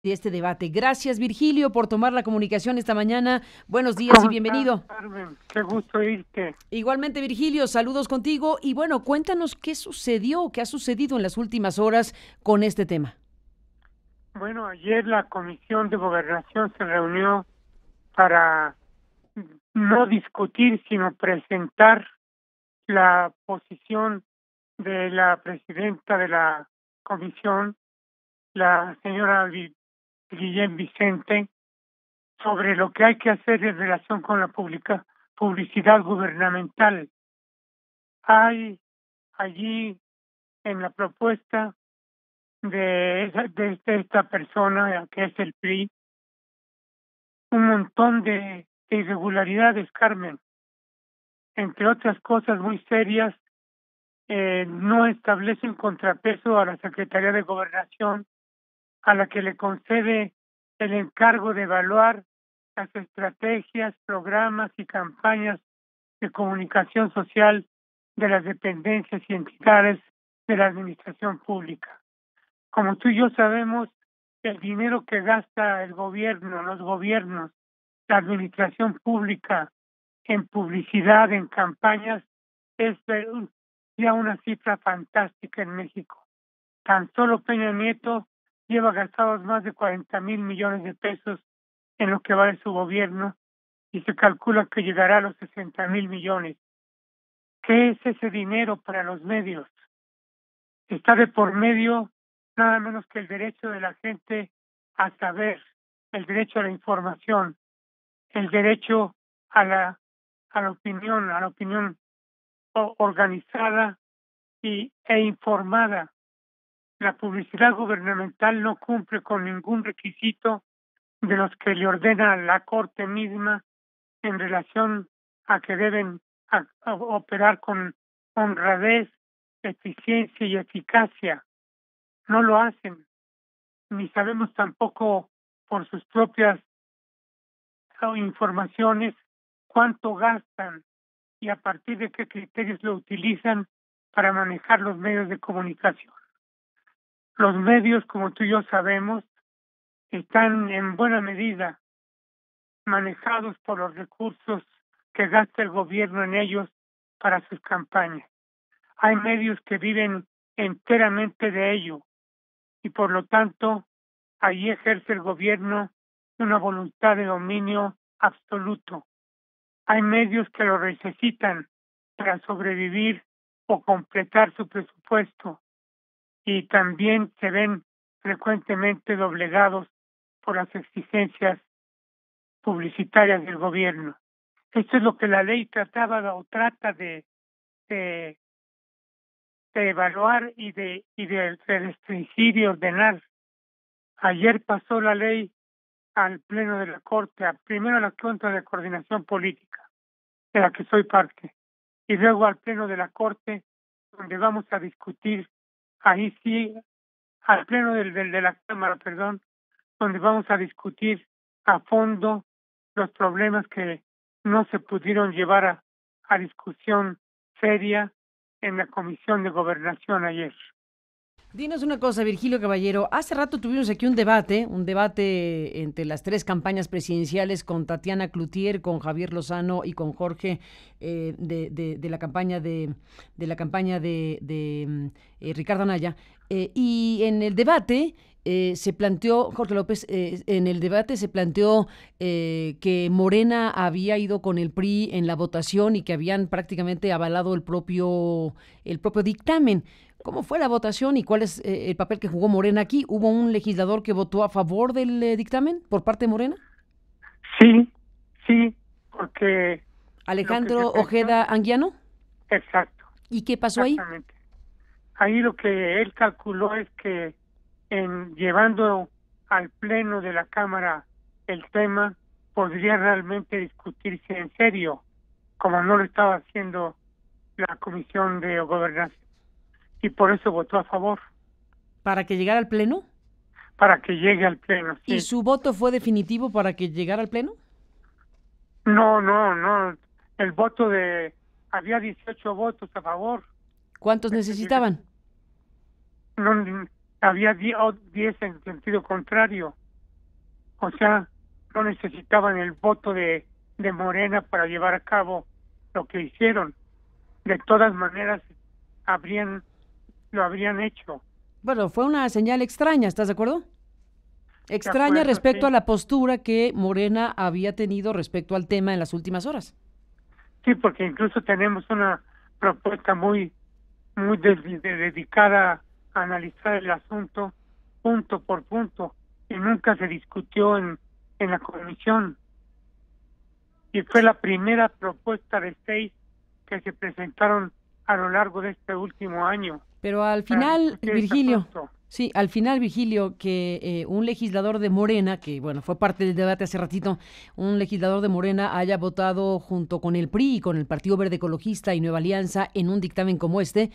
de este debate. Gracias, Virgilio, por tomar la comunicación esta mañana. Buenos días y ¿Cómo estás, bienvenido. Carmen? Qué gusto irte. Igualmente, Virgilio, saludos contigo y bueno, cuéntanos qué sucedió, qué ha sucedido en las últimas horas con este tema. Bueno, ayer la Comisión de Gobernación se reunió para no discutir, sino presentar la posición de la presidenta de la comisión, la señora Guillén Vicente, sobre lo que hay que hacer en relación con la publicidad gubernamental. Hay allí en la propuesta de esta persona que es el PRI un montón de irregularidades, Carmen. Entre otras cosas muy serias, no establecen contrapeso a la Secretaría de Gobernación, a la que le concede el encargo de evaluar las estrategias, programas y campañas de comunicación social de las dependencias y entidades de la administración pública. Como tú y yo sabemos, el dinero que gasta el gobierno, los gobiernos, la administración pública en publicidad, en campañas, es ya una cifra fantástica en México. Tan solo Peña Nieto lleva gastados más de 40,000 millones de pesos en lo que va de su gobierno y se calcula que llegará a los 60,000 millones. ¿Qué es ese dinero para los medios? Está de por medio nada menos que el derecho de la gente a saber, el derecho a la información, el derecho a a la opinión organizada e informada. La publicidad gubernamental no cumple con ningún requisito de los que le ordena la Corte misma en relación a que deben a operar con honradez, eficiencia y eficacia. No lo hacen, ni sabemos tampoco por sus propias informaciones cuánto gastan y a partir de qué criterios lo utilizan para manejar los medios de comunicación. Los medios, como tú y yo sabemos, están en buena medida manejados por los recursos que gasta el gobierno en ellos para sus campañas. Hay medios que viven enteramente de ello y por lo tanto allí ejerce el gobierno una voluntad de dominio absoluto. Hay medios que lo necesitan para sobrevivir o completar su presupuesto y también se ven frecuentemente doblegados por las exigencias publicitarias del gobierno. Esto es lo que la ley trataba o trata de, de evaluar y de restringir y ordenar. Ayer pasó la ley al Pleno de la Corte, primero a la Junta de Coordinación Política, de la que soy parte, y luego al Pleno de la Corte, donde vamos a discutir, ahí sí, al Pleno de la Cámara, perdón, donde vamos a discutir a fondo los problemas que no se pudieron llevar a discusión seria en la Comisión de Gobernación ayer. Dinos una cosa, Virgilio Caballero. Hace rato tuvimos aquí un debate entre las tres campañas presidenciales con Tatiana Cloutier, con Javier Lozano y con Jorge de la campaña de Ricardo Anaya. Y en el debate se planteó, Jorge López, en el debate se planteó que Morena había ido con el PRI en la votación y que habían prácticamente avalado el propio dictamen. ¿Cómo fue la votación y cuál es el papel que jugó Morena aquí? ¿Hubo un legislador que votó a favor del dictamen por parte de Morena? Sí, sí, porque lo que se Alejandro Ojeda cuestiona, Anguiano. exacto, ¿Y qué pasó ahí? exactamente. Ahí lo que él calculó es que en llevando al pleno de la Cámara el tema podría realmente discutirse en serio, como no lo estaba haciendo la Comisión de Gobernación, y por eso votó a favor, ¿Para que llegara al pleno? para que llegue al pleno, ¿Y sí. su voto fue definitivo para que llegara al pleno? No, no, no, el voto había 18 votos a favor ¿Cuántos de que llegara, necesitaban? no, había 10 en sentido contrario. O sea, no necesitaban el voto de Morena para llevar a cabo lo que hicieron. De todas maneras, lo habrían hecho. Bueno, fue una señal extraña, ¿estás de acuerdo? Extraña acuerdo, respecto sí. a la postura que Morena había tenido respecto al tema en las últimas horas. Sí, porque incluso tenemos una propuesta muy dedicada a analizar el asunto punto por punto y nunca se discutió en la comisión. Y fue la primera propuesta de 6 que se presentaron a lo largo de este último año. Pero al para final, discutir este Virgilio, asunto. sí, al final, Virgilio, que un legislador de Morena, que bueno, fue parte del debate hace ratito, un legislador de Morena haya votado junto con el PRI y con el Partido Verde Ecologista y Nueva Alianza en un dictamen como este,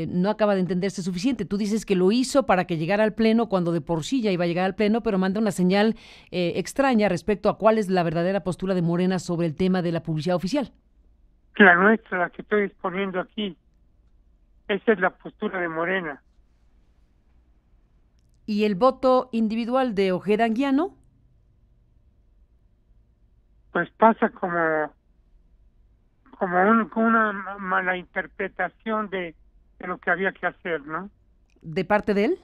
no acaba de entenderse suficiente. Tú dices que lo hizo para que llegara al Pleno cuando de por sí ya iba a llegar al Pleno, pero manda una señal extraña respecto a cuál es la verdadera postura de Morena sobre el tema de la publicidad oficial. La nuestra, la que estoy exponiendo aquí, esa es la postura de Morena. ¿Y el voto individual de Ojeda Anguiano? Pues pasa como una mala interpretación de lo que había que hacer, ¿no? ¿De parte de él?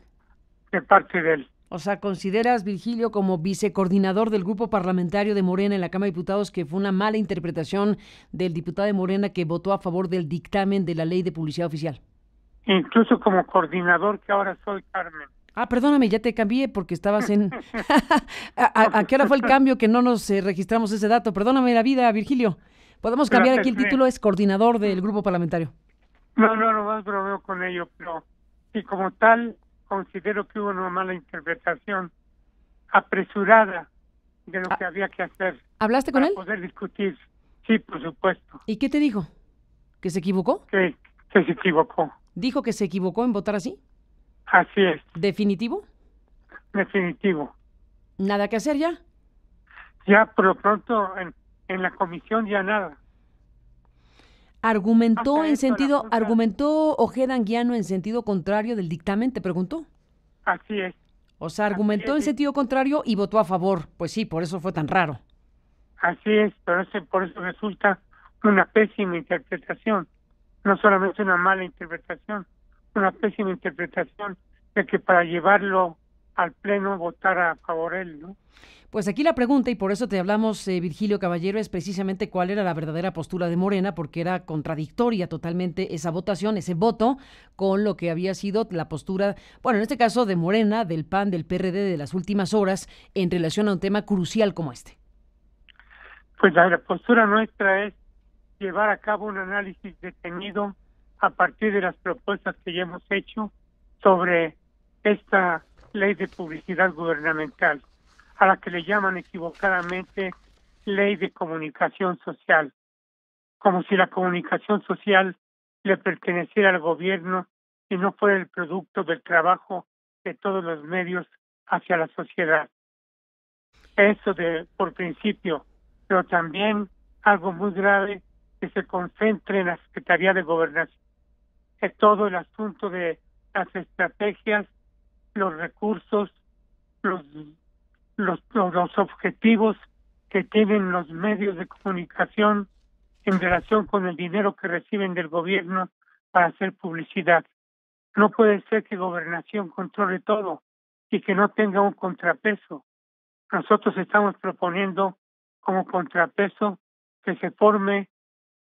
De parte de él. O sea, ¿consideras, Virgilio, como vicecoordinador del grupo parlamentario de Morena en la Cámara de Diputados que fue una mala interpretación del diputado de Morena que votó a favor del dictamen de la ley de publicidad oficial? Incluso como coordinador que ahora soy, Carmen. Ah, perdóname, ya te cambié porque estabas en... ¿A qué hora fue el cambio que no nos registramos ese dato? Perdóname la vida, Virgilio. Podemos cambiar aquí el título, es coordinador del grupo parlamentario. No, más bromeo con ello, pero y como tal considero que hubo una mala interpretación apresurada de lo que había que hacer. ¿Hablaste con él? Para poder discutir. Sí, por supuesto. ¿Y qué te dijo? ¿Que se equivocó? Que se equivocó. ¿Dijo que se equivocó en votar así? Así es. ¿Definitivo? Definitivo. ¿Nada que hacer ya? Ya por lo pronto en la comisión ya nada. ¿Argumentó Ojeda Anguiano en sentido contrario del dictamen, te preguntó? Así es. O sea, argumentó en sentido contrario y votó a favor. Pues sí, por eso fue tan raro. Así es, pero por eso resulta una pésima interpretación. No solamente una mala interpretación, una pésima interpretación de que para llevarlo al Pleno votara a favor él, ¿no? Pues aquí la pregunta, y por eso te hablamos, Virgilio Caballero, es precisamente cuál era la verdadera postura de Morena, porque era contradictoria totalmente esa votación, ese voto, con lo que había sido la postura, bueno, en este caso de Morena, del PAN, del PRD de las últimas horas, en relación a un tema crucial como este. Pues la postura nuestra es llevar a cabo un análisis detenido a partir de las propuestas que ya hemos hecho sobre esta ley de publicidad gubernamental, a la que le llaman equivocadamente ley de comunicación social, como si la comunicación social le perteneciera al gobierno y no fuera el producto del trabajo de todos los medios hacia la sociedad. Eso por principio, pero también algo muy grave que se concentre en la Secretaría de Gobernación. Es todo el asunto de las estrategias, los recursos, los objetivos que tienen los medios de comunicación en relación con el dinero que reciben del gobierno para hacer publicidad. No puede ser que Gobernación controle todo y que no tenga un contrapeso. Nosotros estamos proponiendo como contrapeso que se forme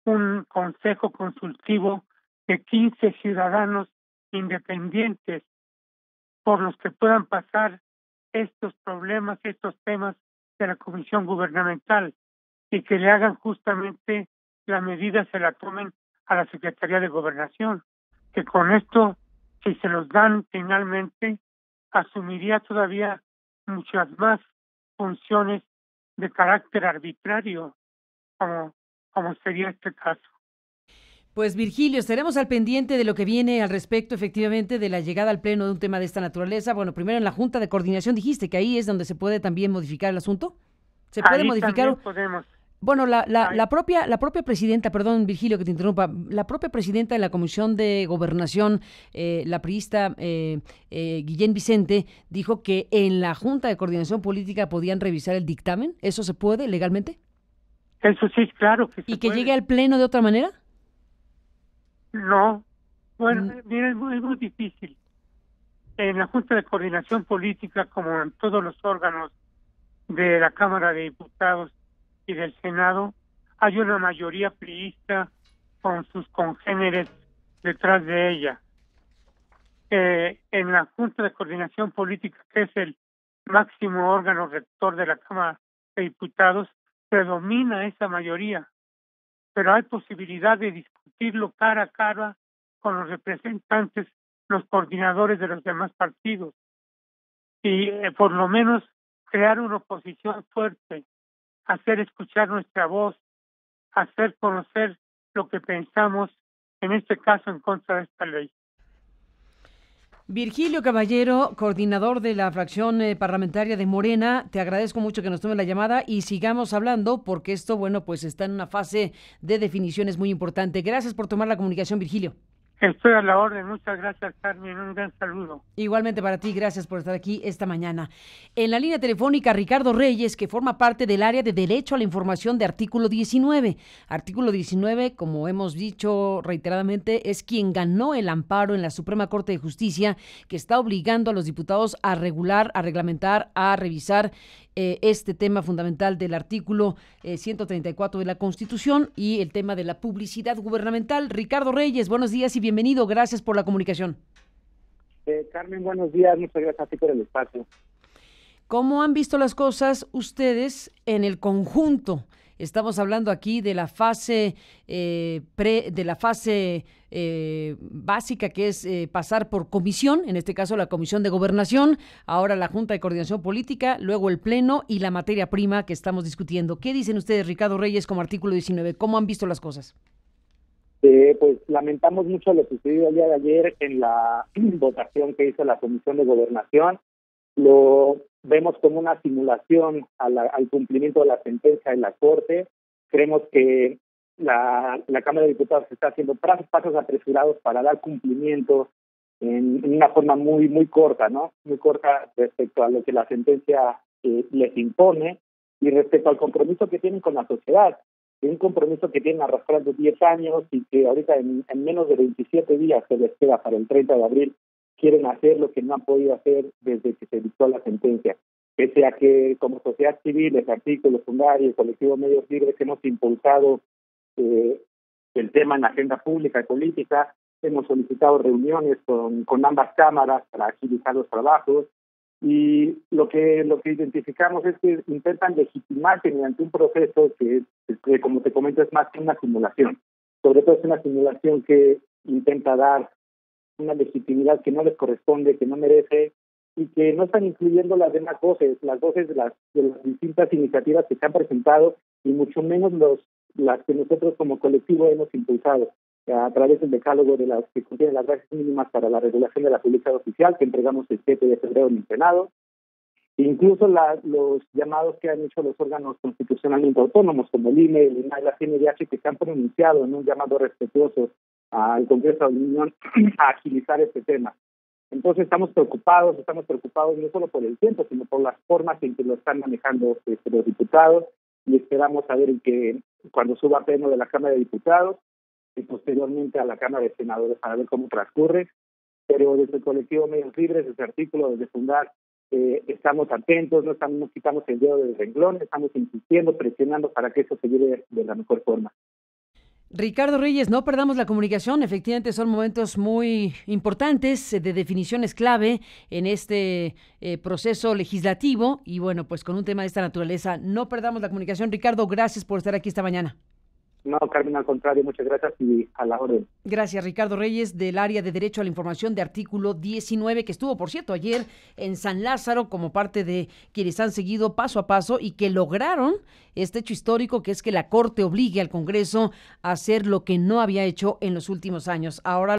un consejo consultivo de 15 ciudadanos independientes por los que puedan pasar estos problemas, estos temas de la Comisión Gubernamental y que le hagan justamente la medida, se la tomen a la Secretaría de Gobernación, que con esto, si se los dan finalmente, asumiría todavía muchas más funciones de carácter arbitrario, como sería este caso. Pues Virgilio, estaremos al pendiente de lo que viene al respecto, efectivamente, de la llegada al Pleno de un tema de esta naturaleza. Bueno, primero en la Junta de Coordinación dijiste que ahí es donde se puede también modificar el asunto. ¿Se puede ahí modificar? Podemos. Bueno, Hay- la propia presidenta, perdón Virgilio que te interrumpa, la propia presidenta de la Comisión de Gobernación, la priista Guillén Vicente, dijo que en la Junta de Coordinación Política podían revisar el dictamen. ¿Eso se puede legalmente? Eso sí, claro que se ¿Y que llegue puede. al Pleno de otra manera? No, bueno, Mm. mira, es muy difícil. En la Junta de Coordinación Política, como en todos los órganos de la Cámara de Diputados y del Senado, hay una mayoría priista con sus congéneres detrás de ella. En la Junta de Coordinación Política, que es el máximo órgano rector de la Cámara de Diputados, predomina esa mayoría, pero hay posibilidad de discutirlo cara a cara con los representantes, los coordinadores de los demás partidos, y por lo menos crear una oposición fuerte, hacer escuchar nuestra voz, hacer conocer lo que pensamos, en este caso en contra de esta ley. Virgilio Caballero, coordinador de la fracción parlamentaria de Morena, te agradezco mucho que nos tome la llamada y sigamos hablando porque esto, bueno, pues está en una fase de definiciones muy importante. Gracias por tomar la comunicación, Virgilio. Estoy a la orden. Muchas gracias, Carmen. Un gran saludo. Igualmente para ti, gracias por estar aquí esta mañana. En la línea telefónica, Ricardo Reyes, que forma parte del área de Derecho a la Información de Artículo 19. Artículo 19, como hemos dicho reiteradamente, es quien ganó el amparo en la Suprema Corte de Justicia, que está obligando a los diputados a regular, a reglamentar, a revisar este tema fundamental del artículo 134 de la Constitución y el tema de la publicidad gubernamental. Ricardo Reyes, buenos días y bienvenido. Gracias por la comunicación. Carmen, buenos días, muchas gracias a ti por el espacio. ¿Cómo han visto las cosas ustedes en el conjunto? Estamos hablando aquí de la fase básica, que es pasar por comisión, en este caso la Comisión de Gobernación, ahora la Junta de Coordinación Política, luego el Pleno y la materia prima que estamos discutiendo. ¿Qué dicen ustedes, Ricardo Reyes, como artículo 19? ¿Cómo han visto las cosas? Pues lamentamos mucho lo sucedido el día de ayer en la votación que hizo la Comisión de Gobernación. Lo vemos como una simulación al cumplimiento de la sentencia de la Corte. Creemos que la Cámara de Diputados está haciendo pasos apresurados para dar cumplimiento en una forma muy corta, ¿no? Muy corta respecto a lo que la sentencia les impone y respecto al compromiso que tienen con la sociedad. Un compromiso que tienen arrastrando 10 años y que ahorita en menos de 27 días se les queda para el 30 de abril, quieren hacer lo que no han podido hacer desde que se dictó la sentencia. Pese a que como sociedad civil, el artículo Fundar y el colectivo Medios Libres hemos impulsado el tema en la agenda pública y política, hemos solicitado reuniones con ambas cámaras para agilizar los trabajos, y lo que identificamos es que intentan legitimarse mediante un proceso que como te comento, es más que una simulación. Sobre todo es una simulación que intenta dar una legitimidad que no les corresponde, que no merece, y que no están incluyendo las demás voces, de las distintas iniciativas que se han presentado, y mucho menos las que nosotros como colectivo hemos impulsado a través del decálogo de las que contienen las bases mínimas para la regulación de la publicidad oficial, que entregamos el 7 de febrero en el Senado. Incluso los llamados que han hecho los órganos constitucionalmente autónomos, como el INE, el INAI, la CNDH, que se han pronunciado en un llamado respetuoso al Congreso de la Unión a agilizar este tema. Entonces estamos preocupados no solo por el tiempo, sino por las formas en que lo están manejando los diputados, y esperamos a ver cuando suba a pleno de la Cámara de Diputados y posteriormente a la Cámara de Senadores para ver cómo transcurre. Pero desde el colectivo Medios Libres, desde artículo, desde Fundar, estamos atentos, no quitamos el dedo del renglón, estamos insistiendo, presionando para que eso se lleve de la mejor forma. Ricardo Reyes, no perdamos la comunicación, efectivamente son momentos muy importantes de definiciones clave en este proceso legislativo y bueno, pues con un tema de esta naturaleza, no perdamos la comunicación. Ricardo, gracias por estar aquí esta mañana. No, Carmen, al contrario, muchas gracias y a la orden. Gracias, Ricardo Reyes, del área de Derecho a la Información de Artículo 19, que estuvo, por cierto, ayer en San Lázaro como parte de quienes han seguido paso a paso y que lograron este hecho histórico, que es que la Corte obligue al Congreso a hacer lo que no había hecho en los últimos años. Ahora